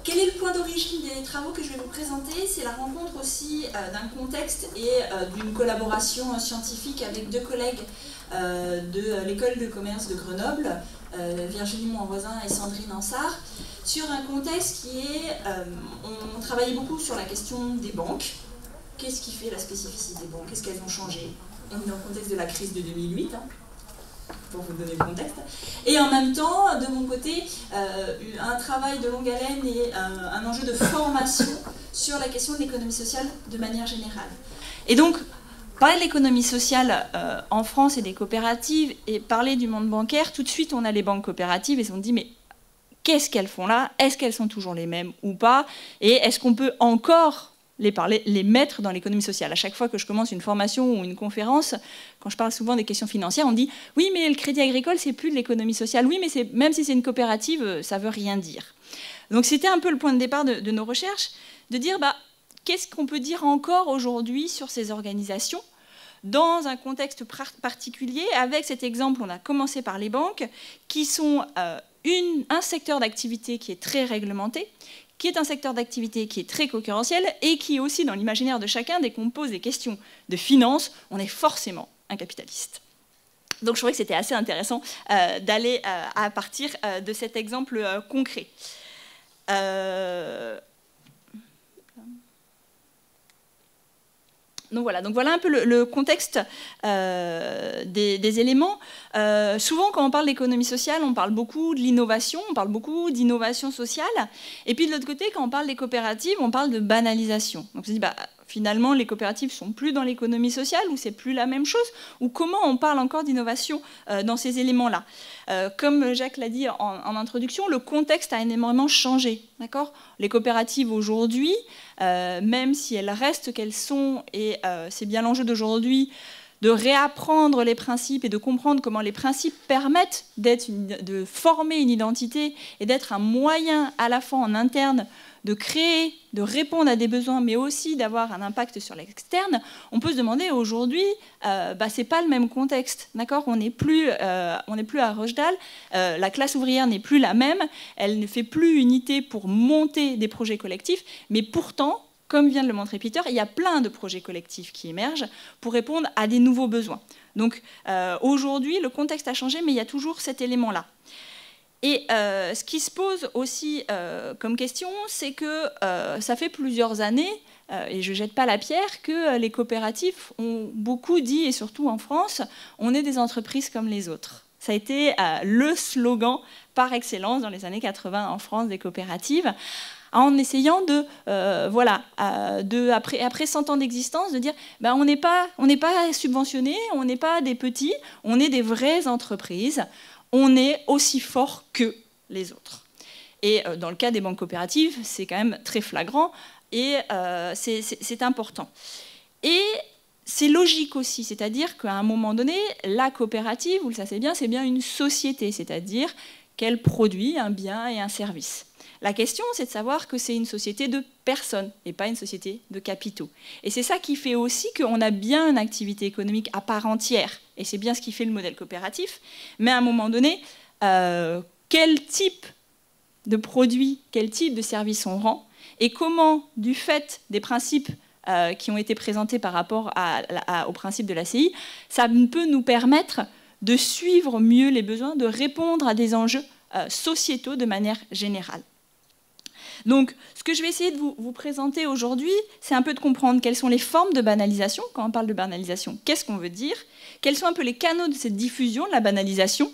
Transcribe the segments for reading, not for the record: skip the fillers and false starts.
Quel est le point d'origine des travaux que je vais vous présenter? C'est la rencontre aussi d'un contexte et d'une collaboration scientifique avec deux collègues de l'école de commerce de Grenoble, Virginie Monvoisin et Sandrine Ansart, sur un contexte qui est, on travaillait beaucoup sur la question des banques. Qu'est-ce qui fait la spécificité des banques? Qu'est-ce qu'elles ont changé? On est dans le contexte de la crise de 2008, pour vous donner le contexte. Et en même temps, de mon côté, un travail de longue haleine et un enjeu de formation sur la question de l'économie sociale de manière générale. Et donc, parler de l'économie sociale en France et des coopératives, et parler du monde bancaire, tout de suite on a les banques coopératives et on se dit mais qu'est-ce qu'elles font là? Est-ce qu'elles sont toujours les mêmes ou pas? Et est-ce qu'on peut encore les mettre dans l'économie sociale? À chaque fois que je commence une formation ou une conférence, quand je parle souvent des questions financières, on dit « Oui, mais le crédit agricole, c'est plus de l'économie sociale. Oui, mais même si c'est une coopérative, ça veut rien dire. » Donc c'était un peu le point de départ de nos recherches, de dire qu'est-ce qu'on peut dire encore aujourd'hui sur ces organisations dans un contexte particulier. Avec cet exemple, on a commencé par les banques, qui sont un secteur d'activité qui est très réglementé, qui est un secteur d'activité qui est très concurrentiel et qui aussi, dans l'imaginaire de chacun, dès qu'on pose des questions de finance, on est forcément un capitaliste. Donc je trouvais que c'était assez intéressant d'aller à partir de cet exemple concret. Donc voilà un peu le contexte des éléments. Souvent, quand on parle d'économie sociale, on parle beaucoup de l'innovation, on parle beaucoup d'innovation sociale. Et puis de l'autre côté, quand on parle des coopératives, on parle de banalisation. Donc on se dit, finalement, les coopératives sont plus dans l'économie sociale ou c'est plus la même chose? Ou comment on parle encore d'innovation dans ces éléments-là? Comme Jacques l'a dit en introduction, le contexte a énormément changé. Les coopératives aujourd'hui, même si elles restent qu'elles sont, et c'est bien l'enjeu d'aujourd'hui, de réapprendre les principes et de comprendre comment les principes permettent de former une identité et d'être un moyen à la fois en interne de créer, de répondre à des besoins, mais aussi d'avoir un impact sur l'externe, on peut se demander aujourd'hui, c'est pas le même contexte, d'accord? On n'est plus à Rochdale, la classe ouvrière n'est plus la même, elle ne fait plus unité pour monter des projets collectifs, mais pourtant, comme vient de le montrer Peter, il y a plein de projets collectifs qui émergent pour répondre à des nouveaux besoins. Donc aujourd'hui, le contexte a changé, mais il y a toujours cet élément-là. Et ce qui se pose aussi comme question, c'est que ça fait plusieurs années, et je ne jette pas la pierre, que les coopératives ont beaucoup dit, et surtout en France, on est des entreprises comme les autres. Ça a été le slogan par excellence dans les années 80 en France des coopératives, en essayant après 100 ans d'existence, de dire on n'est pas subventionnés, on n'est pas des petits, on est des vraies entreprises. On est aussi fort que les autres. Et dans le cas des banques coopératives, c'est quand même très flagrant et c'est important. Et c'est logique aussi, c'est-à-dire qu'à un moment donné, la coopérative, vous le savez bien, c'est bien une société, c'est-à-dire qu'elle produit un bien et un service. La question, c'est de savoir que c'est une société de personnes et pas une société de capitaux. Et c'est ça qui fait aussi qu'on a bien une activité économique à part entière. Et c'est bien ce qui fait le modèle coopératif. Mais à un moment donné, quel type de produit, quel type de service on rend et comment, du fait des principes qui ont été présentés par rapport au principe de l'ACI, ça peut nous permettre de suivre mieux les besoins, de répondre à des enjeux sociétaux de manière générale. Donc, ce que je vais essayer de vous présenter aujourd'hui, c'est un peu de comprendre quelles sont les formes de banalisation. Quand on parle de banalisation, qu'est-ce qu'on veut dire? Quels sont un peu les canaux de cette diffusion de la banalisation?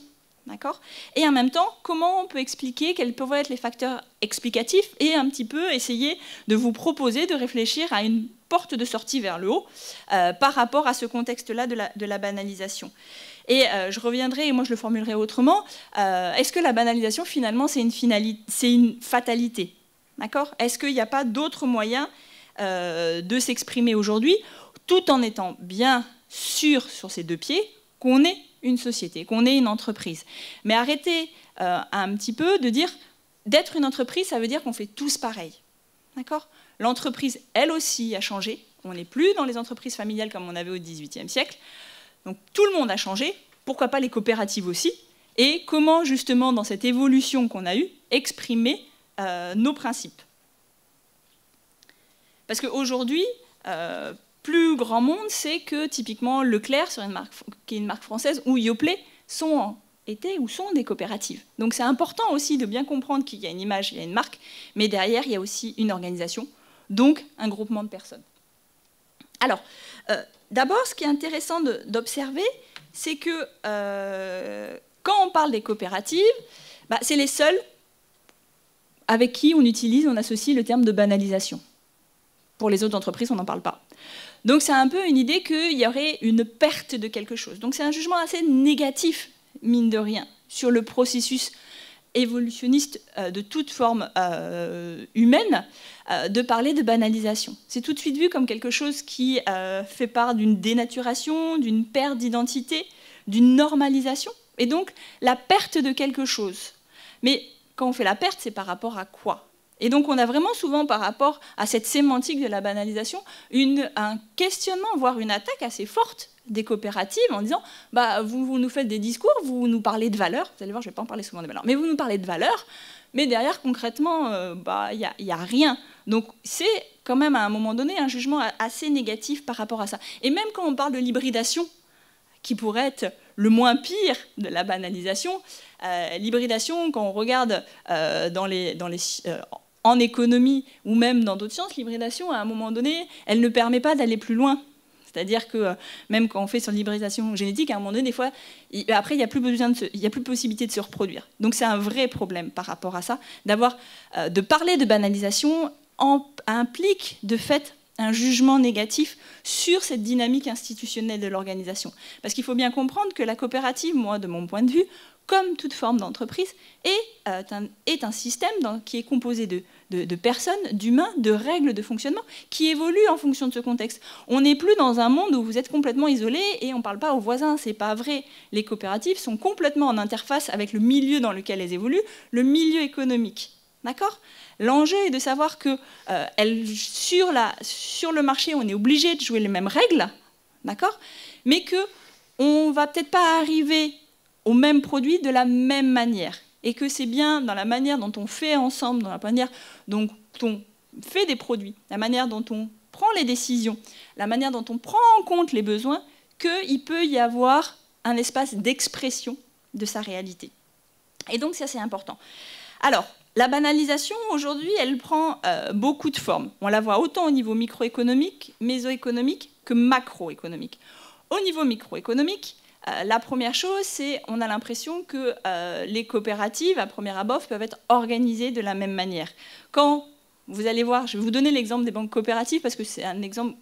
Et en même temps, comment on peut expliquer quels peuvent être les facteurs explicatifs et un petit peu essayer de vous proposer de réfléchir à une porte de sortie vers le haut par rapport à ce contexte-là de la banalisation. Et je reviendrai, et moi je le formulerai autrement, est-ce que la banalisation, finalement, c'est une fatalité? Est-ce qu'il n'y a pas d'autres moyens de s'exprimer aujourd'hui, tout en étant bien sûr sur ses deux pieds qu'on est une société, qu'on est une entreprise? Mais arrêtez un petit peu de dire d'être une entreprise, ça veut dire qu'on fait tous pareil. L'entreprise, elle aussi, a changé. On n'est plus dans les entreprises familiales comme on avait au XVIIIe siècle. Donc tout le monde a changé. Pourquoi pas les coopératives aussi? Et comment, justement, dans cette évolution qu'on a eue, exprimer nos principes. Parce qu'aujourd'hui, plus grand monde sait que typiquement Leclerc, qui est une marque française, ou Yoplait étaient ou sont des coopératives. Donc c'est important aussi de bien comprendre qu'il y a une image, il y a une marque, mais derrière, il y a aussi une organisation, donc un groupement de personnes. Alors, d'abord, ce qui est intéressant d'observer, c'est que quand on parle des coopératives, c'est les seuls avec qui on associe le terme de banalisation. Pour les autres entreprises, on n'en parle pas. Donc c'est un peu une idée qu'il y aurait une perte de quelque chose. Donc c'est un jugement assez négatif, mine de rien, sur le processus évolutionniste de toute forme humaine, de parler de banalisation. C'est tout de suite vu comme quelque chose qui fait part d'une dénaturation, d'une perte d'identité, d'une normalisation, et donc la perte de quelque chose. Mais quand on fait la perte, c'est par rapport à quoi ? Et donc on a vraiment souvent, par rapport à cette sémantique de la banalisation, un questionnement, voire une attaque assez forte des coopératives en disant vous nous faites des discours, vous nous parlez de valeurs, vous allez voir, je ne vais pas en parler souvent des valeurs, mais vous nous parlez de valeurs, mais derrière, concrètement, il n'y a rien. Donc c'est quand même, à un moment donné, un jugement assez négatif par rapport à ça. Et même quand on parle de l'hybridation, qui pourrait être le moins pire de la banalisation, l'hybridation, quand on regarde en économie ou même dans d'autres sciences, l'hybridation, à un moment donné, elle ne permet pas d'aller plus loin. C'est-à-dire que même quand on fait sur l'hybridation génétique, à un moment donné, des fois, après, il n'y a plus possibilité de se reproduire. Donc c'est un vrai problème par rapport à ça. De parler de banalisation implique de fait un jugement négatif sur cette dynamique institutionnelle de l'organisation. Parce qu'il faut bien comprendre que la coopérative, moi, de mon point de vue, comme toute forme d'entreprise, est un système qui est composé de personnes, d'humains, de règles de fonctionnement qui évoluent en fonction de ce contexte. On n'est plus dans un monde où vous êtes complètement isolé et on ne parle pas aux voisins. Ce n'est pas vrai. Les coopératives sont complètement en interface avec le milieu dans lequel elles évoluent, le milieu économique. D'accord ? L'enjeu est de savoir que sur le marché, on est obligé de jouer les mêmes règles, d'accord ? Mais qu'on ne va peut-être pas arriver au même produit de la même manière. Et que c'est bien dans la manière dont on fait ensemble, dans la manière dont on fait des produits, la manière dont on prend les décisions, la manière dont on prend en compte les besoins, qu'il peut y avoir un espace d'expression de sa réalité. Et donc, ça, c'est important. Alors, la banalisation, aujourd'hui, elle prend beaucoup de formes. On la voit autant au niveau microéconomique, mésoéconomique que macroéconomique. Au niveau microéconomique, la première chose, c'est qu'on a l'impression que les coopératives, à première abord, peuvent être organisées de la même manière. Quand vous allez voir, je vais vous donner l'exemple des banques coopératives, parce que c'est un exemple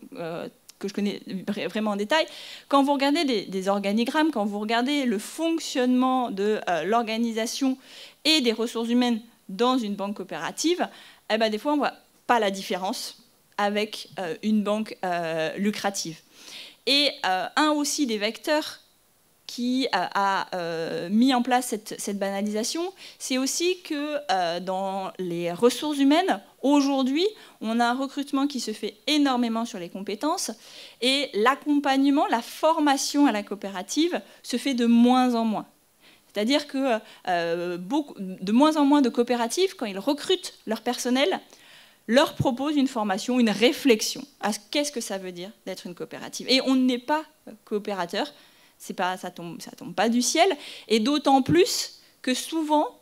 que je connais vraiment en détail. Quand vous regardez des organigrammes, quand vous regardez le fonctionnement de l'organisation et des ressources humaines dans une banque coopérative, des fois, on ne voit pas la différence avec une banque lucrative. Et un aussi des vecteurs qui a mis en place cette banalisation, c'est aussi que dans les ressources humaines, aujourd'hui, on a un recrutement qui se fait énormément sur les compétences et l'accompagnement, la formation à la coopérative se fait de moins en moins. C'est-à-dire que de moins en moins de coopératives, quand ils recrutent leur personnel, leur proposent une formation, une réflexion à qu'est-ce que ça veut dire d'être une coopérative. Et on n'est pas coopérateur, ça tombe pas du ciel, et d'autant plus que souvent,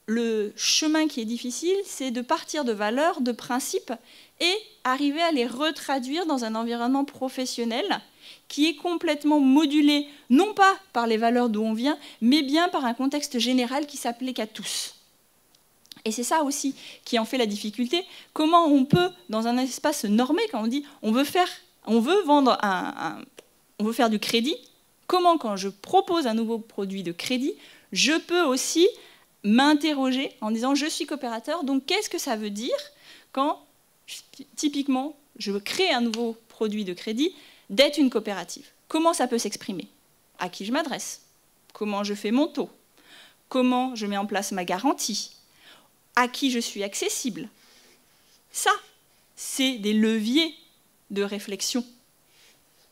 le chemin qui est difficile, c'est de partir de valeurs, de principes, et arriver à les retraduire dans un environnement professionnel qui est complètement modulé, non pas par les valeurs d'où on vient, mais bien par un contexte général qui s'applique à tous. Et c'est ça aussi qui en fait la difficulté. Comment on peut, dans un espace normé, quand on dit on veut faire du crédit, comment, quand je propose un nouveau produit de crédit, je peux aussi m'interroger en disant je suis coopérateur, donc qu'est-ce que ça veut dire quand, typiquement, je crée un nouveau produit de crédit, d'être une coopérative. Comment ça peut s'exprimer? À qui je m'adresse? Comment je fais mon taux? Comment je mets en place ma garantie? À qui je suis accessible? Ça, c'est des leviers de réflexion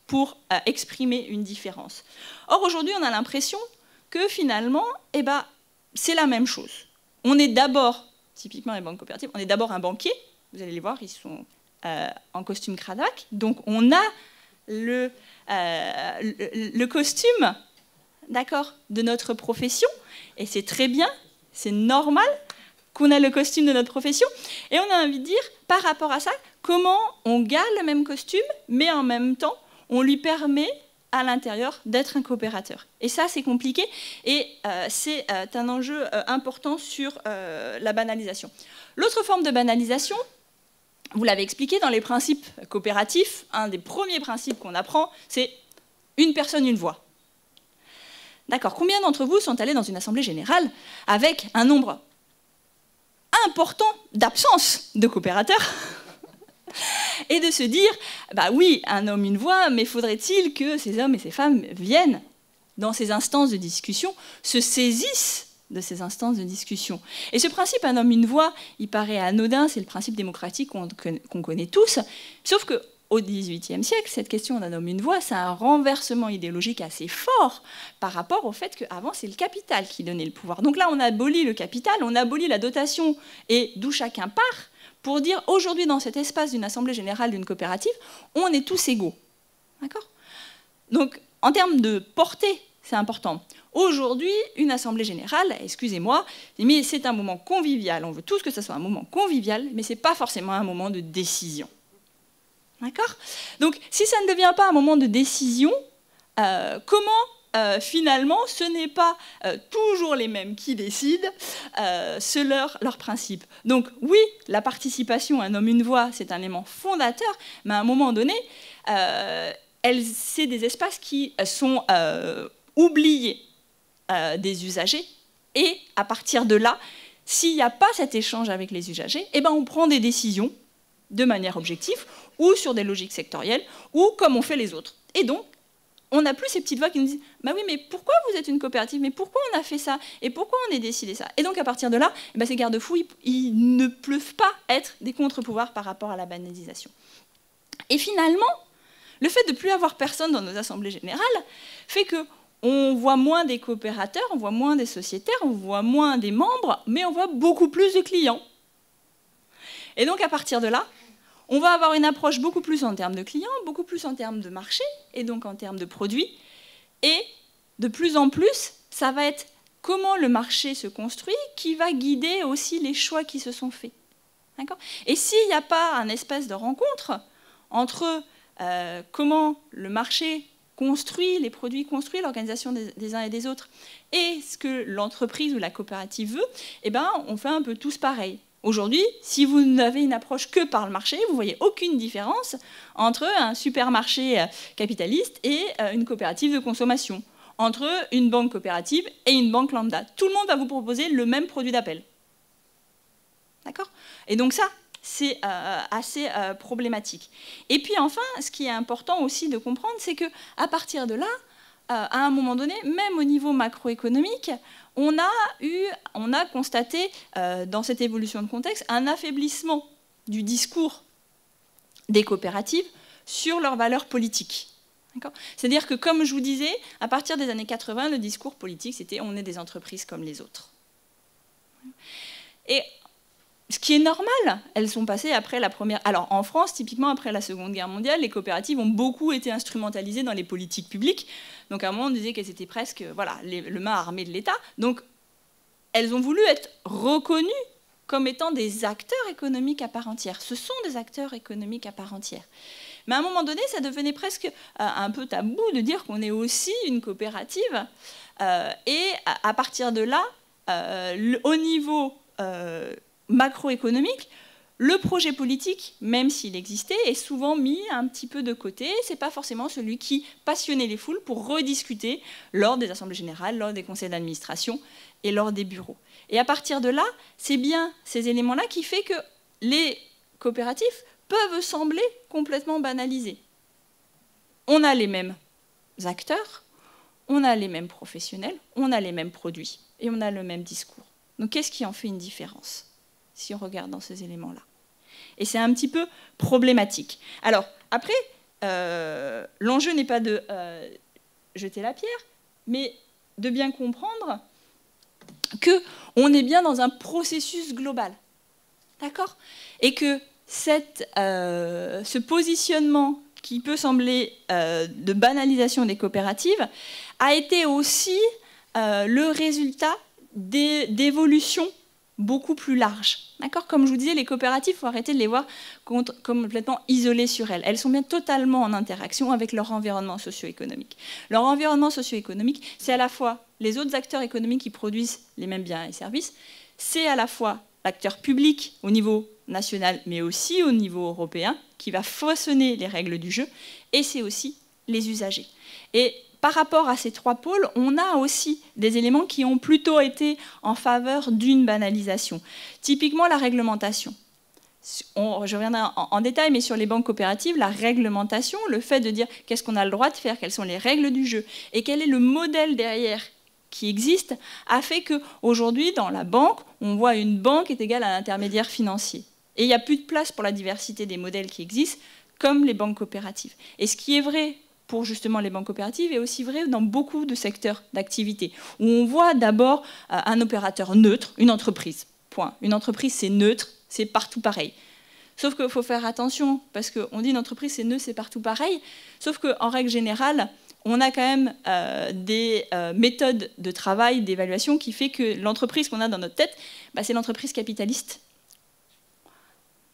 pour exprimer une différence. Or, aujourd'hui, on a l'impression que finalement, c'est la même chose. On est d'abord typiquement les banques coopératives, on est d'abord un banquier, vous allez les voir, ils sont en costume cravache, donc on a le costume, d'accord, de notre profession, et c'est très bien, c'est normal qu'on a le costume de notre profession, et on a envie de dire, par rapport à ça, comment on garde le même costume, mais en même temps, on lui permet à l'intérieur d'être un coopérateur. Et ça, c'est compliqué, et c'est un enjeu important sur la banalisation. L'autre forme de banalisation, vous l'avez expliqué, dans les principes coopératifs, un des premiers principes qu'on apprend, c'est une personne, une voix. D'accord, combien d'entre vous sont allés dans une assemblée générale avec un nombre important d'absence de coopérateurs et de se dire, bah oui, un homme, une voix, mais faudrait-il que ces hommes et ces femmes viennent dans ces instances de discussion, se saisissent de ces instances de discussion. Et ce principe, un homme, une voix, il paraît anodin, c'est le principe démocratique qu'on connaît tous, sauf qu'au XVIIIe siècle, cette question d'un homme, une voix, c'est un renversement idéologique assez fort par rapport au fait qu'avant, c'est le capital qui donnait le pouvoir. Donc là, on abolit le capital, on abolit la dotation et d'où chacun part, pour dire, aujourd'hui, dans cet espace d'une assemblée générale, d'une coopérative, on est tous égaux. D'accord ? Donc, en termes de portée, c'est important. Aujourd'hui, une assemblée générale, excusez-moi, mais c'est un moment convivial. On veut tous que ce soit un moment convivial, mais ce n'est pas forcément un moment de décision. D'accord ? Donc, si ça ne devient pas un moment de décision, comment finalement, ce n'est pas toujours les mêmes qui décident, c'est leur principe. Donc oui, la participation, un homme, une voix, c'est un élément fondateur, mais à un moment donné, c'est des espaces qui sont oubliés des usagers, et à partir de là, s'il n'y a pas cet échange avec les usagers, eh ben on prend des décisions de manière objective, ou sur des logiques sectorielles, ou comme on fait les autres. Et donc, on n'a plus ces petites voix qui nous disent « bah oui, mais pourquoi vous êtes une coopérative? Mais pourquoi on a fait ça? Et pourquoi on a décidé ça ?» Et donc, à partir de là, eh ben, ces garde-fous, ils ne peuvent pas être des contre-pouvoirs par rapport à la banalisation. Et finalement, le fait de ne plus avoir personne dans nos assemblées générales fait qu'on voit moins des coopérateurs, on voit moins des sociétaires, on voit moins des membres, mais on voit beaucoup plus de clients. Et donc, à partir de là, on va avoir une approche beaucoup plus en termes de clients, beaucoup plus en termes de marché, et donc en termes de produits. Et de plus en plus, ça va être comment le marché se construit qui va guider aussi les choix qui se sont faits. Et s'il n'y a pas un espèce de rencontre entre comment le marché construit les produits, construit l'organisation des uns et des autres, et ce que l'entreprise ou la coopérative veut, eh ben, on fait un peu tous pareil. Aujourd'hui, si vous n'avez une approche que par le marché, vous ne voyez aucune différence entre un supermarché capitaliste et une coopérative de consommation, entre une banque coopérative et une banque lambda. Tout le monde va vous proposer le même produit d'appel. D'accord ? Et donc ça, c'est assez problématique. Et puis enfin, ce qui est important aussi de comprendre, c'est qu'à partir de là, à un moment donné, même au niveau macroéconomique, on a constaté dans cette évolution de contexte un affaiblissement du discours des coopératives sur leurs valeurs politiques. C'est-à-dire que, comme je vous disais, à partir des années 80, le discours politique, c'était « on est des entreprises comme les autres ». Et ce qui est normal, elles sont passées après la première... Alors, en France, typiquement, après la Seconde Guerre mondiale, les coopératives ont beaucoup été instrumentalisées dans les politiques publiques. Donc, à un moment, on disait qu'elles étaient presque le main armé de l'État. Donc, elles ont voulu être reconnues comme étant des acteurs économiques à part entière. Ce sont des acteurs économiques à part entière. Mais à un moment donné, ça devenait presque un peu tabou de dire qu'on est aussi une coopérative. Et à partir de là, au niveau macroéconomique, le projet politique, même s'il existait, est souvent mis un petit peu de côté. Ce n'est pas forcément celui qui passionnait les foules pour rediscuter lors des assemblées générales, lors des conseils d'administration et lors des bureaux. Et à partir de là, c'est bien ces éléments-là qui font que les coopératifs peuvent sembler complètement banalisés. On a les mêmes acteurs, on a les mêmes professionnels, on a les mêmes produits et on a le même discours. Donc qu'est-ce qui en fait une différence si on regarde dans ces éléments-là? Et c'est un petit peu problématique. Alors, après, l'enjeu n'est pas de jeter la pierre, mais de bien comprendre qu'on est bien dans un processus global. D'accord? Et que ce positionnement qui peut sembler de banalisation des coopératives a été aussi le résultat d'évolutions beaucoup plus larges. D'accord? Comme je vous disais, les coopératives, il faut arrêter de les voir complètement isolées sur elles. Elles sont bien totalement en interaction avec leur environnement socio-économique. Leur environnement socio-économique, c'est à la fois les autres acteurs économiques qui produisent les mêmes biens et services, c'est à la fois l'acteur public au niveau national, mais aussi au niveau européen, qui va façonner les règles du jeu, et c'est aussi les usagers. Et par rapport à ces trois pôles, on a aussi des éléments qui ont plutôt été en faveur d'une banalisation. Typiquement, la réglementation. Je reviendrai en détail, mais sur les banques coopératives, la réglementation, le fait de dire qu'est-ce qu'on a le droit de faire, quelles sont les règles du jeu, et quel est le modèle derrière qui existe, a fait qu'aujourd'hui, dans la banque, on voit une banque est égale à un intermédiaire financier. Et il n'y a plus de place pour la diversité des modèles qui existent, comme les banques coopératives. Et ce qui est vrai pour justement les banques coopératives est aussi vrai dans beaucoup de secteurs d'activité, où on voit d'abord un opérateur neutre, une entreprise. Point. Une entreprise, c'est neutre, c'est partout pareil. Sauf qu'il faut faire attention, parce qu'on dit une entreprise, c'est neutre, c'est partout pareil. Sauf qu'en règle générale, on a quand même des méthodes de travail, d'évaluation, qui fait que l'entreprise qu'on a dans notre tête, c'est l'entreprise capitaliste.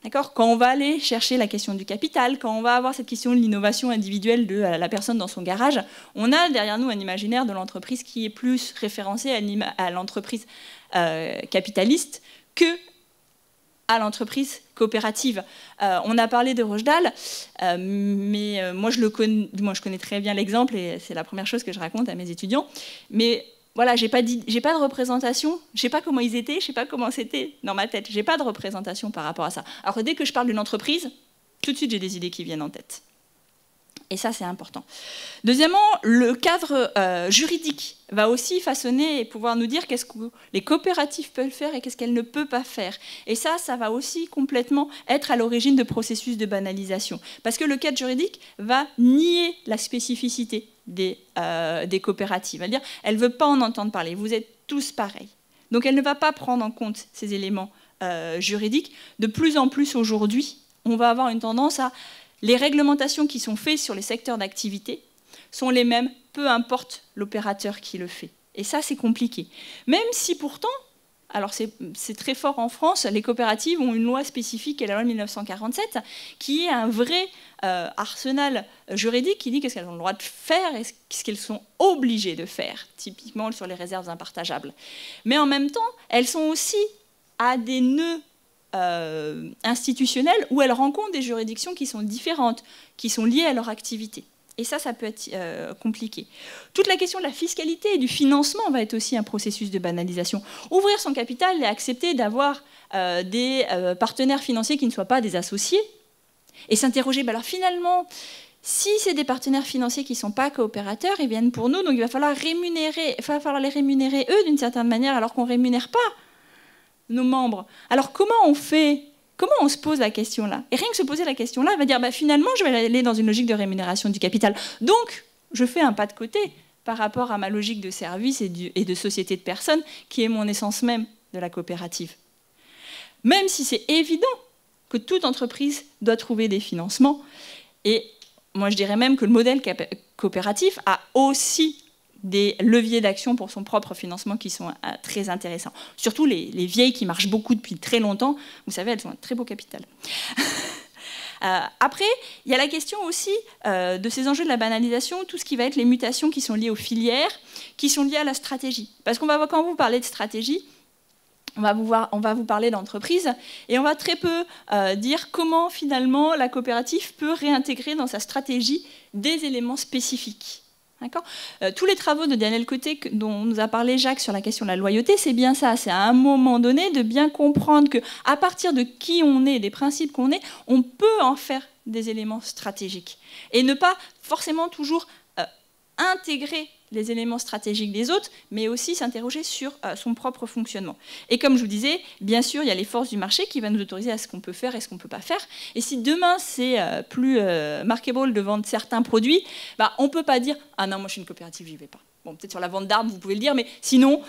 D'accord ? Quand on va aller chercher la question du capital, quand on va avoir cette question de l'innovation individuelle de la personne dans son garage, on a derrière nous un imaginaire de l'entreprise qui est plus référencé à l'entreprise capitaliste que à l'entreprise coopérative. On a parlé de Rochdale, mais moi je connais très bien l'exemple et c'est la première chose que je raconte à mes étudiants. Mais voilà, j'ai pas de représentation, je sais pas comment ils étaient, je sais pas comment c'était dans ma tête. J'ai pas de représentation par rapport à ça. Alors dès que je parle d'une entreprise, tout de suite j'ai des idées qui viennent en tête. Et ça, c'est important. Deuxièmement, le cadre juridique va aussi façonner et pouvoir nous dire qu'est-ce que les coopératives peuvent faire et qu'est-ce qu'elles ne peuvent pas faire. Et ça va aussi complètement être à l'origine de processus de banalisation. Parce que le cadre juridique va nier la spécificité des coopératives. Elle ne veut pas en entendre parler. Vous êtes tous pareils. Donc elle ne va pas prendre en compte ces éléments juridiques. De plus en plus aujourd'hui, on va avoir une tendance à... Les réglementations qui sont faites sur les secteurs d'activité sont les mêmes, peu importe l'opérateur qui le fait. Et ça, c'est compliqué. Même si pourtant, alors c'est très fort en France, les coopératives ont une loi spécifique, qui est la loi de 1947, qui est un vrai arsenal juridique qui dit qu'est-ce qu'elles ont le droit de faire et ce qu'elles sont obligées de faire, typiquement sur les réserves impartageables. Mais en même temps, elles sont aussi à des nœuds institutionnelles où elles rencontrent des juridictions qui sont différentes, qui sont liées à leur activité. Et ça peut être compliqué. Toute la question de la fiscalité et du financement va être aussi un processus de banalisation. Ouvrir son capital et accepter d'avoir des partenaires financiers qui ne soient pas des associés et s'interroger, alors finalement, si c'est des partenaires financiers qui ne sont pas coopérateurs, ils viennent pour nous, donc il va falloir les rémunérer eux d'une certaine manière alors qu'on ne rémunère pas nos membres. Alors comment on fait? Comment on se pose la question là? Et rien que se poser la question là, elle va dire finalement je vais aller dans une logique de rémunération du capital. Donc je fais un pas de côté par rapport à ma logique de service et de société de personnes qui est mon essence même de la coopérative. Même si c'est évident que toute entreprise doit trouver des financements. Et moi je dirais même que le modèle coopératif a aussi des leviers d'action pour son propre financement qui sont très intéressants. Surtout les vieilles qui marchent beaucoup depuis très longtemps, vous savez, elles ont un très beau capital. Après, il y a la question aussi de ces enjeux de la banalisation, tout ce qui va être les mutations qui sont liées aux filières, qui sont liées à la stratégie. Parce qu'on va voir, quand vous parlez de stratégie, on va vous parler d'entreprise et on va très peu dire comment finalement la coopérative peut réintégrer dans sa stratégie des éléments spécifiques. Tous les travaux de Daniel Côté dont nous a parlé Jacques sur la question de la loyauté, c'est bien ça, c'est à un moment donné de bien comprendre qu'à partir de qui on est, des principes qu'on est, on peut en faire des éléments stratégiques et ne pas forcément toujours intégrer les éléments stratégiques des autres, mais aussi s'interroger sur son propre fonctionnement. Et comme je vous disais, bien sûr, il y a les forces du marché qui vont nous autoriser à ce qu'on peut faire et ce qu'on ne peut pas faire. Et si demain, c'est plus marketable de vendre certains produits, on ne peut pas dire « Ah non, moi je suis une coopérative, j'y vais pas ». Bon, peut-être sur la vente d'armes, vous pouvez le dire, mais sinon,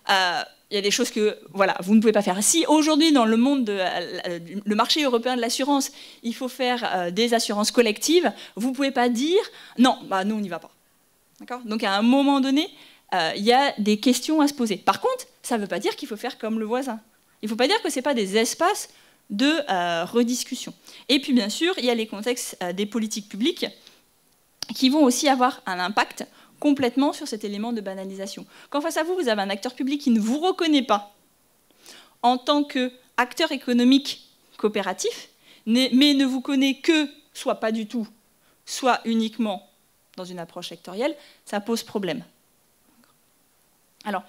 il y a des choses que voilà, vous ne pouvez pas faire. Si aujourd'hui, dans le monde, le marché européen de l'assurance, il faut faire des assurances collectives, vous ne pouvez pas dire « non, bah, nous, on n'y va pas ». Donc, à un moment donné, il y a des questions à se poser. Par contre, ça ne veut pas dire qu'il faut faire comme le voisin. Il ne faut pas dire que ce n'est pas des espaces de rediscussion. Et puis, bien sûr, il y a les contextes des politiques publiques qui vont aussi avoir un impact complètement sur cet élément de banalisation. Quand face à vous, vous avez un acteur public qui ne vous reconnaît pas en tant qu'acteur économique coopératif, mais ne vous connaît que, soit pas du tout, soit uniquement dans une approche sectorielle, ça pose problème. Alors,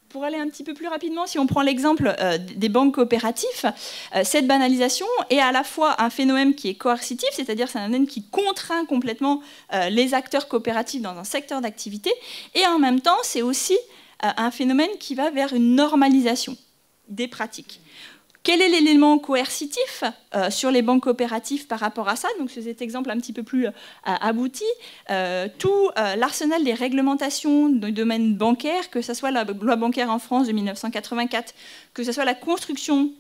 pour aller un petit peu plus rapidement, si on prend l'exemple des banques coopératives, cette banalisation est à la fois un phénomène qui est coercitif, c'est-à-dire c'est un phénomène qui contraint complètement les acteurs coopératifs dans un secteur d'activité, et en même temps, c'est aussi un phénomène qui va vers une normalisation des pratiques. Quel est l'élément coercitif sur les banques coopératives par rapport à ça? Donc, c'est cet exemple un petit peu plus abouti. Tout l'arsenal des réglementations du domaine bancaire, que ce soit la loi bancaire en France de 1984, que ce soit la construction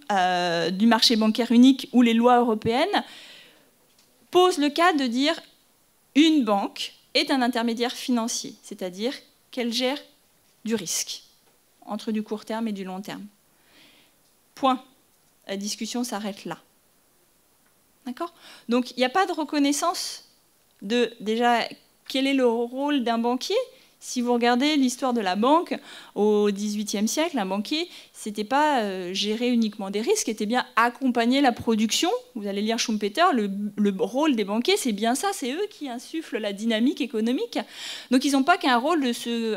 du marché bancaire unique ou les lois européennes, pose le cas de dire une banque est un intermédiaire financier, c'est-à-dire qu'elle gère du risque entre du court terme et du long terme. Point. La discussion s'arrête là. D'accord? Donc, il n'y a pas de reconnaissance de, déjà, quel est le rôle d'un banquier. Si vous regardez l'histoire de la banque, au XVIIIe siècle, un banquier, ce n'était pas gérer uniquement des risques, c'était bien accompagner la production. Vous allez lire Schumpeter, le rôle des banquiers, c'est bien ça, c'est eux qui insufflent la dynamique économique. Donc, ils n'ont pas qu'un rôle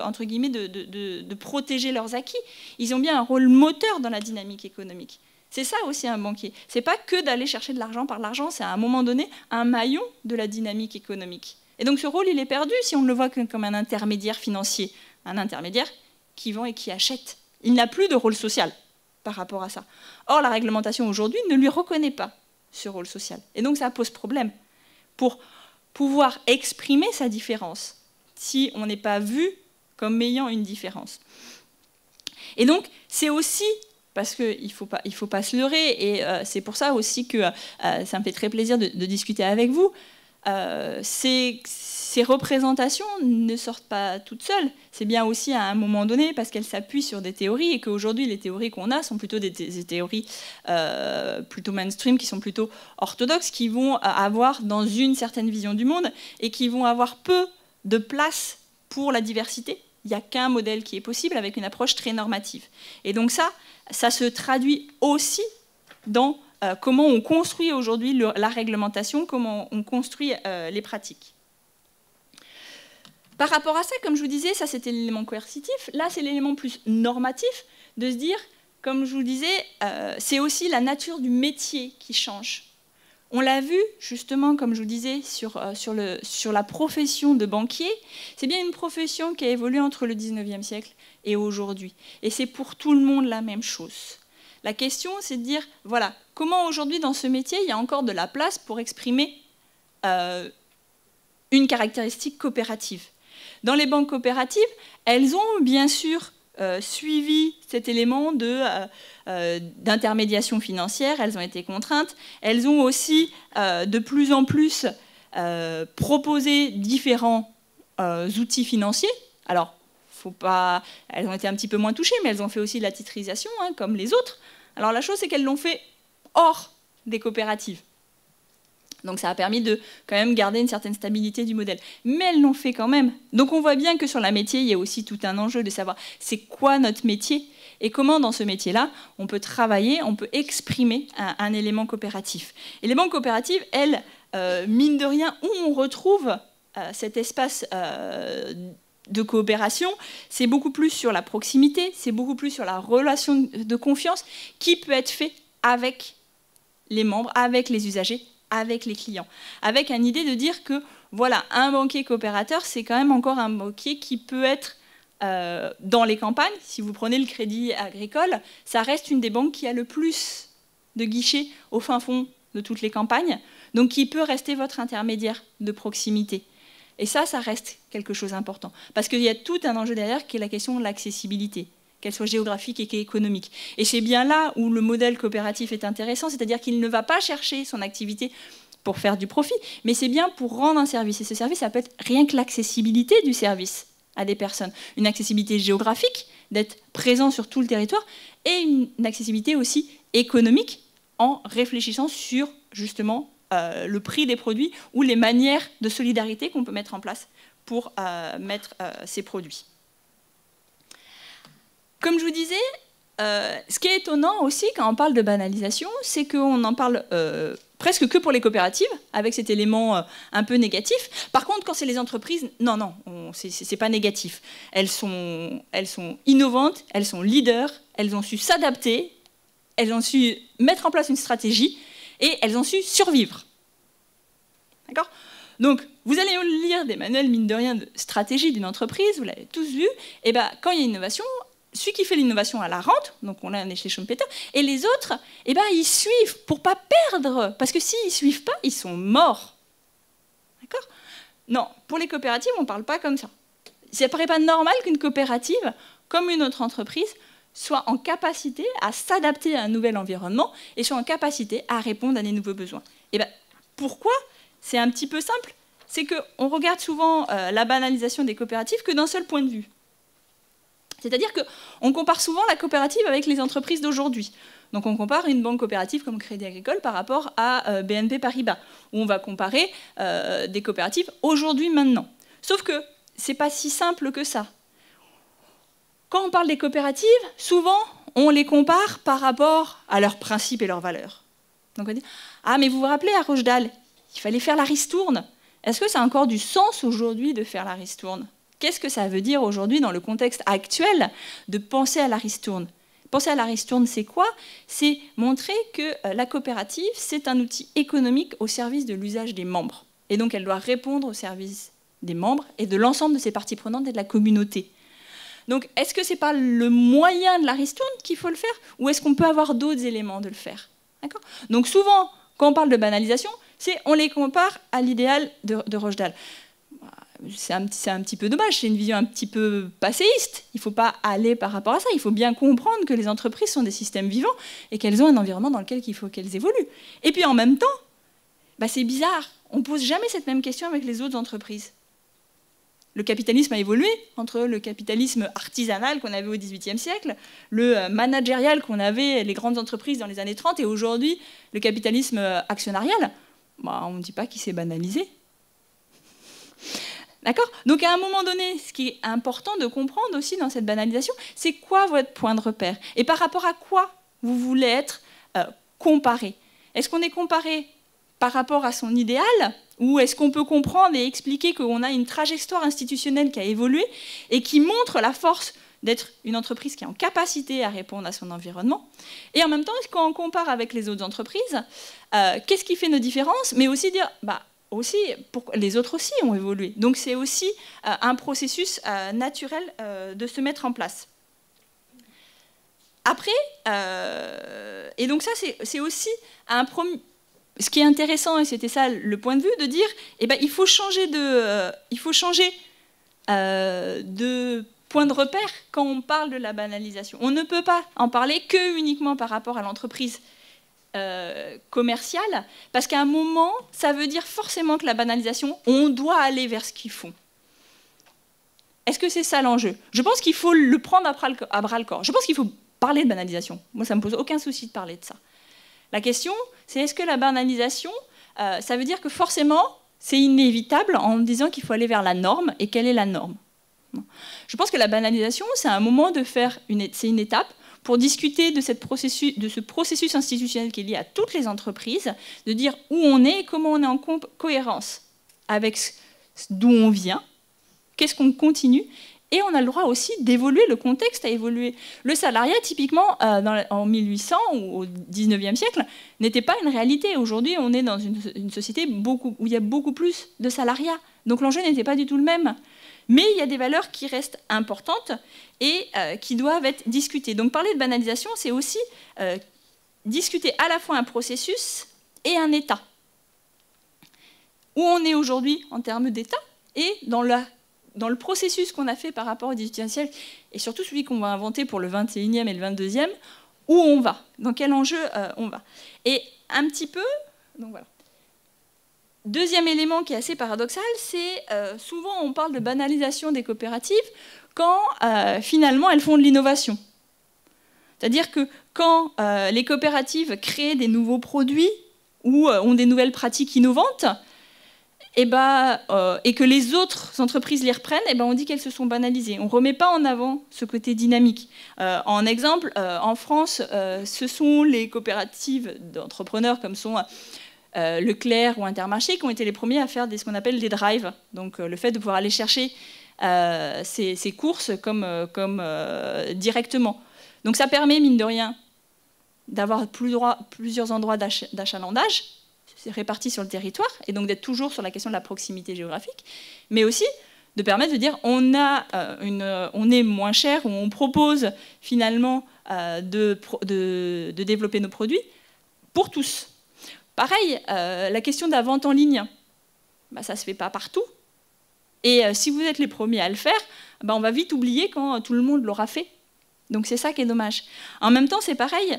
entre guillemets, de protéger leurs acquis, ils ont bien un rôle moteur dans la dynamique économique. C'est ça aussi un banquier. Ce n'est pas que d'aller chercher de l'argent par l'argent, c'est à un moment donné un maillon de la dynamique économique. Et donc ce rôle, il est perdu si on ne le voit que comme un intermédiaire financier, un intermédiaire qui vend et qui achète. Il n'a plus de rôle social par rapport à ça. Or, la réglementation aujourd'hui ne lui reconnaît pas ce rôle social. Et donc ça pose problème pour pouvoir exprimer sa différence si on n'est pas vu comme ayant une différence. Et donc, c'est aussi... parce qu'il ne faut pas se leurrer, et c'est pour ça aussi que ça me fait très plaisir de discuter avec vous. Ces représentations ne sortent pas toutes seules. C'est bien aussi à un moment donné parce qu'elles s'appuient sur des théories, et qu'aujourd'hui, les théories qu'on a sont plutôt des théories plutôt mainstream, qui sont plutôt orthodoxes, qui vont avoir dans une certaine vision du monde, et qui vont avoir peu de place pour la diversité. Il n'y a qu'un modèle qui est possible avec une approche très normative. Et donc ça se traduit aussi dans comment on construit aujourd'hui la réglementation, comment on construit les pratiques. Par rapport à ça, comme je vous disais, ça c'était l'élément coercitif. Là, c'est l'élément plus normatif, de se dire, comme je vous le disais, c'est aussi la nature du métier qui change. On l'a vu, justement, comme je vous disais, sur la profession de banquier. C'est bien une profession qui a évolué entre le 19e siècle et aujourd'hui. Et c'est pour tout le monde la même chose. La question, c'est de dire, voilà, comment aujourd'hui, dans ce métier, il y a encore de la place pour exprimer une caractéristique coopérative. Dans les banques coopératives, elles ont bien sûr suivi cet élément d'intermédiation financière, elles ont été contraintes, elles ont aussi de plus en plus proposé différents outils financiers. Alors, elles ont été un petit peu moins touchées, mais elles ont fait aussi de la titrisation, hein, comme les autres. Alors la chose, c'est qu'elles l'ont fait hors des coopératives. Donc ça a permis de quand même garder une certaine stabilité du modèle. Mais elles l'ont fait quand même. Donc on voit bien que sur la métier, il y a aussi tout un enjeu de savoir c'est quoi notre métier et comment dans ce métier-là, on peut travailler, on peut exprimer un élément coopératif. Et les banques coopératives, elles, mine de rien, où on retrouve cet espace de coopération, c'est beaucoup plus sur la proximité, c'est beaucoup plus sur la relation de confiance qui peut être fait avec les membres, avec les usagers, avec les clients, avec une idée de dire que voilà, un banquier coopérateur, c'est quand même encore un banquier qui peut être dans les campagnes. Si vous prenez le Crédit Agricole, ça reste une des banques qui a le plus de guichets au fin fond de toutes les campagnes, donc qui peut rester votre intermédiaire de proximité. Et ça reste quelque chose d'important. Parce qu'il y a tout un enjeu derrière qui est la question de l'accessibilité, qu'elle soit géographique et économique. Et c'est bien là où le modèle coopératif est intéressant, c'est-à-dire qu'il ne va pas chercher son activité pour faire du profit, mais c'est bien pour rendre un service. Et ce service, ça peut être rien que l'accessibilité du service à des personnes. Une accessibilité géographique, d'être présent sur tout le territoire, et une accessibilité aussi économique, en réfléchissant sur, justement, le prix des produits ou les manières de solidarité qu'on peut mettre en place pour mettre ces produits. Comme je vous disais, ce qui est étonnant aussi quand on parle de banalisation, c'est qu'on en parle presque que pour les coopératives, avec cet élément un peu négatif. Par contre, quand c'est les entreprises, non, c'est pas négatif. Elles sont innovantes, elles sont leaders, elles ont su s'adapter, elles ont su mettre en place une stratégie et elles ont su survivre. D'accord ? Donc, vous allez lire des manuels, mine de rien, de stratégie d'une entreprise, vous l'avez tous vu, et ben, quand il y a innovation, celui qui fait l'innovation à la rente, donc on l'a chez Schumpeter, et les autres, eh ben, ils suivent pour ne pas perdre, parce que s'ils ne suivent pas, ils sont morts. D'accord ? Non, pour les coopératives, on ne parle pas comme ça. Ça ne paraît pas normal qu'une coopérative, comme une autre entreprise, soit en capacité à s'adapter à un nouvel environnement et soit en capacité à répondre à des nouveaux besoins. Et ben, pourquoi ? C'est un petit peu simple, c'est qu'on regarde souvent la banalisation des coopératives que d'un seul point de vue. C'est-à-dire qu'on compare souvent la coopérative avec les entreprises d'aujourd'hui. Donc on compare une banque coopérative comme Crédit Agricole par rapport à BNP Paribas, où on va comparer des coopératives aujourd'hui, maintenant. Sauf que ce n'est pas si simple que ça. Quand on parle des coopératives, souvent on les compare par rapport à leurs principes et leurs valeurs. Donc on dit « Ah, mais vous vous rappelez à Rochdale, il fallait faire la ristourne. Est-ce que ça a encore du sens aujourd'hui de faire la ristourne ? Qu'est-ce que ça veut dire aujourd'hui dans le contexte actuel de penser à la ristourne ? Penser à la ristourne, c'est quoi ? C'est montrer que la coopérative, c'est un outil économique au service de l'usage des membres. Et donc elle doit répondre au service des membres et de l'ensemble de ses parties prenantes et de la communauté. Donc est-ce que ce n'est pas le moyen de la ristourne qu'il faut le faire ? Ou est-ce qu'on peut avoir d'autres éléments de le faire ? D'accord ? Donc souvent, quand on parle de banalisation, on les compare à l'idéal de Rochdale. C'est un petit peu dommage, c'est une vision un petit peu passéiste. Il ne faut pas aller par rapport à ça. Il faut bien comprendre que les entreprises sont des systèmes vivants et qu'elles ont un environnement dans lequel il faut qu'elles évoluent. Et puis en même temps, c'est bizarre. On ne pose jamais cette même question avec les autres entreprises. Le capitalisme a évolué entre le capitalisme artisanal qu'on avait au XVIIIe siècle, le managérial qu'on avait, les grandes entreprises dans les années 30, et aujourd'hui, le capitalisme actionnarial. On ne dit pas qu'il s'est banalisé. D'accord ? Donc à un moment donné, ce qui est important de comprendre aussi dans cette banalisation, c'est quoi votre point de repère ? Et par rapport à quoi vous voulez être comparé ? Est-ce qu'on est comparé par rapport à son idéal ? Ou est-ce qu'on peut comprendre et expliquer qu'on a une trajectoire institutionnelle qui a évolué et qui montre la force d'être une entreprise qui est en capacité à répondre à son environnement ? Et en même temps, quand on compare avec les autres entreprises, qu'est-ce qui fait nos différences ? Mais aussi dire... aussi, les autres aussi ont évolué. Donc c'est aussi un processus naturel de se mettre en place. Après, et donc ça c'est aussi un premier... Ce qui est intéressant, et c'était ça le point de vue, de dire il faut changer de point de repère quand on parle de la banalisation. On ne peut pas en parler que uniquement par rapport à l'entreprise commerciale, parce qu'à un moment, ça veut dire forcément que la banalisation, on doit aller vers ce qu'ils font. Est-ce que c'est ça l'enjeu ? Je pense qu'il faut le prendre à bras-le-corps. Je pense qu'il faut parler de banalisation. Moi, ça ne me pose aucun souci de parler de ça. La question, c'est est-ce que la banalisation, ça veut dire que forcément, c'est inévitable en disant qu'il faut aller vers la norme, et quelle est la norme ? Non. Je pense que la banalisation, c'est un moment de faire, c'est une étape, pour discuter de ce processus institutionnel qui est lié à toutes les entreprises, de dire où on est et comment on est en cohérence avec d'où on vient, qu'est-ce qu'on continue, et on a le droit aussi d'évoluer, le contexte a évolué. Le salariat, typiquement, en 1800 ou au 19e siècle, n'était pas une réalité. Aujourd'hui, on est dans une société où il y a beaucoup plus de salariat, donc l'enjeu n'était pas du tout le même. Mais il y a des valeurs qui restent importantes et qui doivent être discutées. Donc parler de banalisation, c'est aussi discuter à la fois un processus et un état. Où on est aujourd'hui en termes d'état, et dans le processus qu'on a fait par rapport au XVIIIe siècle, et surtout celui qu'on va inventer pour le XXIe et le XXIIe, où on va, dans quel enjeu on va. Et un petit peu, donc voilà. Deuxième élément qui est assez paradoxal, c'est souvent on parle de banalisation des coopératives quand finalement elles font de l'innovation. C'est-à-dire que quand les coopératives créent des nouveaux produits ou ont des nouvelles pratiques innovantes, et que les autres entreprises les reprennent, on dit qu'elles se sont banalisées. On ne remet pas en avant ce côté dynamique. En exemple, en France, ce sont les coopératives d'entrepreneurs comme sont Leclerc ou Intermarché qui ont été les premiers à faire ce qu'on appelle des drives. Donc le fait de pouvoir aller chercher ces courses comme directement. Donc ça permet, mine de rien, d'avoir plusieurs endroits d'achalandage répartis sur le territoire, et donc d'être toujours sur la question de la proximité géographique, mais aussi de permettre de dire on est moins cher, ou on propose finalement de développer nos produits pour tous. Pareil, la question de la vente en ligne, ça ne se fait pas partout, et si vous êtes les premiers à le faire, on va vite oublier quand tout le monde l'aura fait. Donc c'est ça qui est dommage. En même temps, c'est pareil,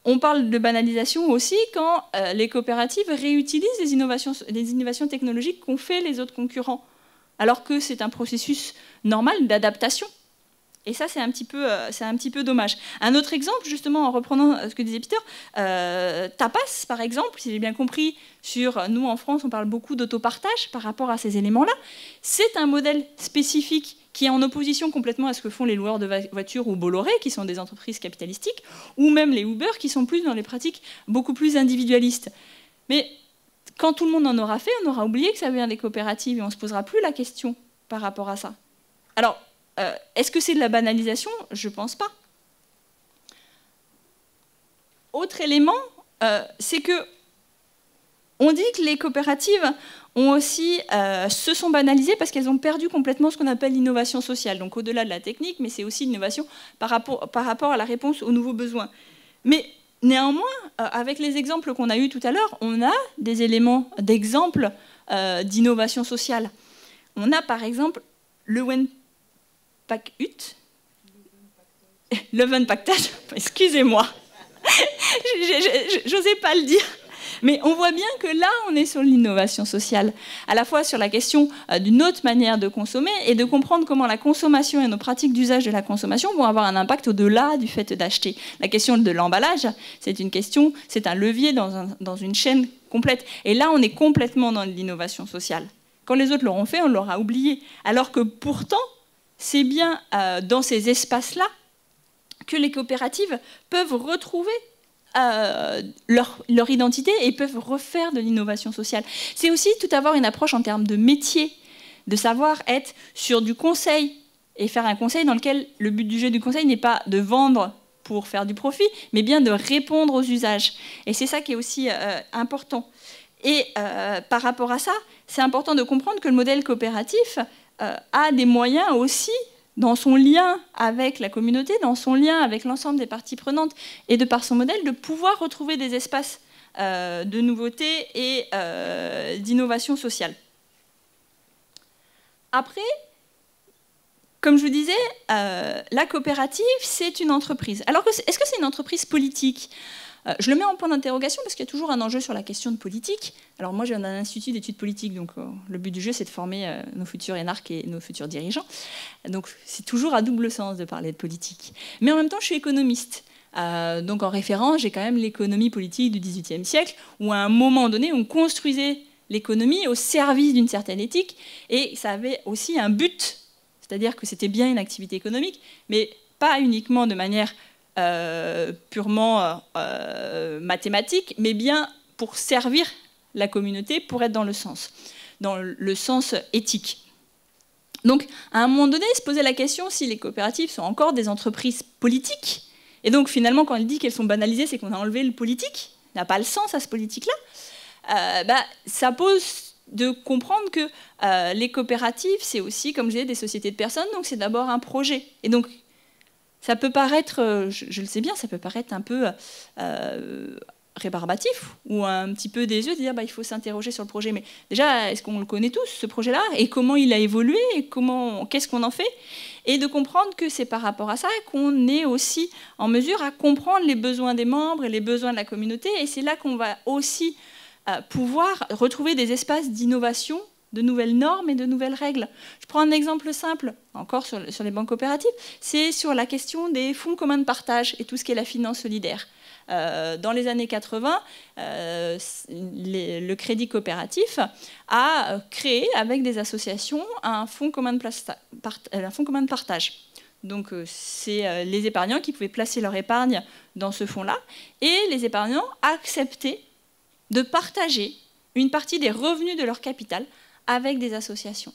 on parle de banalisation aussi quand les coopératives réutilisent les innovations technologiques qu'ont fait les autres concurrents, alors que c'est un processus normal d'adaptation. Et ça, c'est un petit peu dommage. Un autre exemple, justement, en reprenant ce que disait Peter, Tapas, par exemple, si j'ai bien compris, nous en France, on parle beaucoup d'autopartage par rapport à ces éléments-là. C'est un modèle spécifique qui est en opposition complètement à ce que font les loueurs de voitures ou Bolloré, qui sont des entreprises capitalistiques, ou même les Uber, qui sont plus dans les pratiques beaucoup plus individualistes. Mais quand tout le monde en aura fait, on aura oublié que ça vient des coopératives et on ne se posera plus la question par rapport à ça. Alors, est-ce que c'est de la banalisation? Je ne pense pas. Autre élément, c'est que on dit que les coopératives se sont banalisées parce qu'elles ont perdu complètement ce qu'on appelle l'innovation sociale. Donc au-delà de la technique, mais c'est aussi l'innovation par rapport à la réponse aux nouveaux besoins. Mais néanmoins, avec les exemples qu'on a eus tout à l'heure, on a des éléments d'exemples d'innovation sociale. On a par exemple le Levenpaktage, excusez-moi, j'osais pas le dire. Mais on voit bien que là, on est sur l'innovation sociale, à la fois sur la question d'une autre manière de consommer et de comprendre comment la consommation et nos pratiques d'usage de la consommation vont avoir un impact au-delà du fait d'acheter. La question de l'emballage, c'est un levier dans une chaîne complète. Et là, on est complètement dans l'innovation sociale. Quand les autres l'auront fait, on l'aura oublié. Alors que pourtant, c'est bien dans ces espaces-là que les coopératives peuvent retrouver leur identité et peuvent refaire de l'innovation sociale. C'est aussi tout avoir une approche en termes de métier, de savoir être sur du conseil et faire un conseil dans lequel le but du jeu du conseil n'est pas de vendre pour faire du profit, mais bien de répondre aux usages. Et c'est ça qui est aussi important. Et par rapport à ça, c'est important de comprendre que le modèle coopératif a des moyens aussi dans son lien avec la communauté, dans son lien avec l'ensemble des parties prenantes, et de par son modèle, de pouvoir retrouver des espaces de nouveauté et d'innovation sociale. Après, comme je vous disais, la coopérative, c'est une entreprise. Alors, est-ce que c'est une entreprise politique ? Je le mets en point d'interrogation parce qu'il y a toujours un enjeu sur la question de politique. Alors moi, j'ai un institut d'études politiques, donc le but du jeu, c'est de former nos futurs énarques et nos futurs dirigeants. Donc c'est toujours à double sens de parler de politique. Mais en même temps, je suis économiste. Donc en référence, j'ai quand même l'économie politique du XVIIIe siècle, où à un moment donné, on construisait l'économie au service d'une certaine éthique, et ça avait aussi un but, c'est-à-dire que c'était bien une activité économique, mais pas uniquement de manière purement mathématique, mais bien pour servir la communauté, pour être dans le sens éthique. Donc, à un moment donné, se poser la question si les coopératives sont encore des entreprises politiques. Et donc, finalement, quand elle dit qu'elles sont banalisées, c'est qu'on a enlevé le politique, n'a pas le sens à ce politique-là. Ça pose de comprendre que les coopératives, c'est aussi, comme je disais, des sociétés de personnes, donc c'est d'abord un projet. Et donc, ça peut paraître, je le sais bien, ça peut paraître un peu rébarbatif ou un petit peu désuet de dire il faut s'interroger sur le projet. Mais déjà, est-ce qu'on le connaît tous, ce projet-là, et comment il a évolué, et qu'est-ce qu'on en fait, et de comprendre que c'est par rapport à ça qu'on est aussi en mesure à comprendre les besoins des membres et les besoins de la communauté, et c'est là qu'on va aussi pouvoir retrouver des espaces d'innovation, de nouvelles normes et de nouvelles règles. Je prends un exemple simple, encore sur les banques coopératives, c'est sur la question des fonds communs de partage et tout ce qui est la finance solidaire. Dans les années 80, le Crédit Coopératif a créé avec des associations un fonds commun de partage. Donc c'est les épargnants qui pouvaient placer leur épargne dans ce fonds-là, et les épargnants acceptaient de partager une partie des revenus de leur capital avec des associations.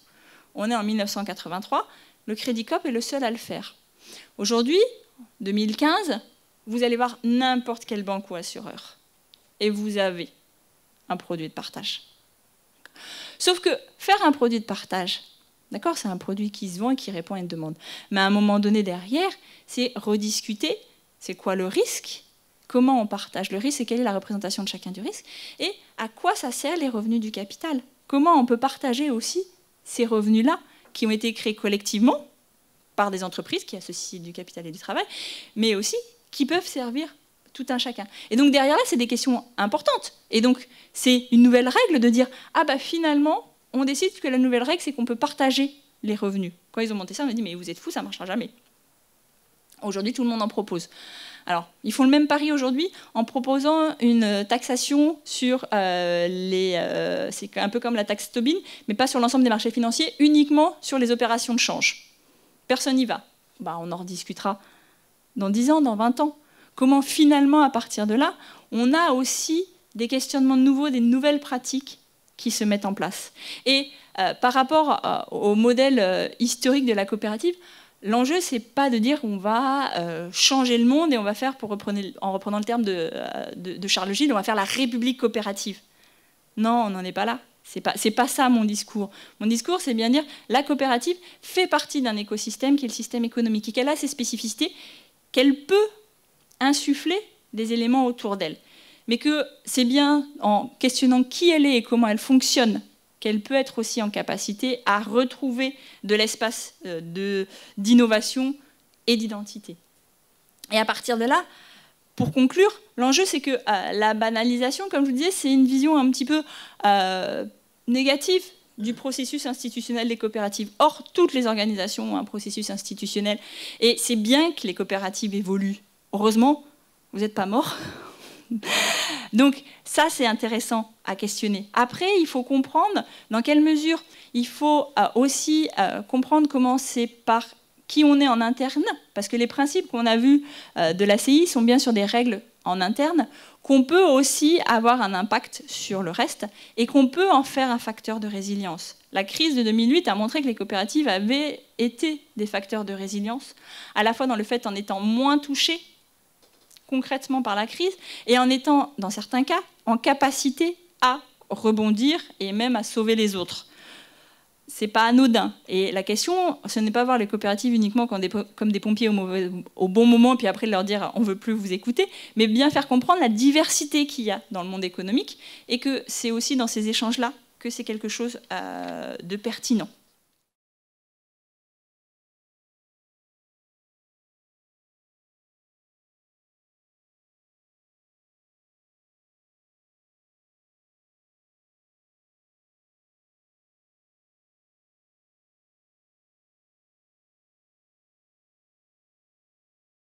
On est en 1983, le Crédit Coop est le seul à le faire. Aujourd'hui, 2015, vous allez voir n'importe quelle banque ou assureur, et vous avez un produit de partage. Sauf que faire un produit de partage, d'accord, c'est un produit qui se vend et qui répond à une demande. Mais à un moment donné derrière, c'est rediscuter, c'est quoi le risque, comment on partage le risque et quelle est la représentation de chacun du risque, et à quoi ça sert les revenus du capital. Comment on peut partager aussi ces revenus-là qui ont été créés collectivement par des entreprises qui associent du capital et du travail, mais aussi qui peuvent servir tout un chacun. Et donc derrière là, c'est des questions importantes. Et donc c'est une nouvelle règle de dire « Ah bah finalement, on décide que la nouvelle règle, c'est qu'on peut partager les revenus. » Quand ils ont monté ça, on a dit « Mais vous êtes fous, ça ne marchera jamais. » Aujourd'hui, tout le monde en propose. Alors, ils font le même pari aujourd'hui en proposant une taxation sur c'est un peu comme la taxe Tobin, mais pas sur l'ensemble des marchés financiers, uniquement sur les opérations de change. Personne n'y va. On en rediscutera dans 10 ans, dans 20 ans. Comment finalement, à partir de là, on a aussi des questionnements nouveaux, des nouvelles pratiques qui se mettent en place. Et par rapport au modèle historique de la coopérative, l'enjeu, c'est pas de dire on va changer le monde et on va faire, en reprenant le terme de Charles Gilles, on va faire la république coopérative. Non, on n'en est pas là. C'est pas ça mon discours. Mon discours, c'est bien dire la coopérative fait partie d'un écosystème qui est le système économique et qu'elle a ses spécificités, qu'elle peut insuffler des éléments autour d'elle. Mais que c'est bien en questionnant qui elle est et comment elle fonctionne qu'elle peut être aussi en capacité à retrouver de l'espace d'innovation et d'identité. Et à partir de là, pour conclure, l'enjeu c'est que la banalisation, comme je vous disais, c'est une vision un petit peu négative du processus institutionnel des coopératives. Or, toutes les organisations ont un processus institutionnel. Et c'est bien que les coopératives évoluent. Heureusement, vous n'êtes pas morts. Donc ça, c'est intéressant à questionner. Après, il faut comprendre dans quelle mesure il faut aussi comprendre comment c'est par qui on est en interne, parce que les principes qu'on a vus de l'ACI sont bien sur des règles en interne, qu'on peut aussi avoir un impact sur le reste et qu'on peut en faire un facteur de résilience. La crise de 2008 a montré que les coopératives avaient été des facteurs de résilience, à la fois dans le fait en étant moins touchées concrètement par la crise et en étant, dans certains cas, en capacité à rebondir et même à sauver les autres. C'est pas anodin. Et la question, ce n'est pas voir les coopératives uniquement comme des pompiers au bon moment, puis après leur dire on ne veut plus vous écouter, mais bien faire comprendre la diversité qu'il y a dans le monde économique et que c'est aussi dans ces échanges-là que c'est quelque chose de pertinent.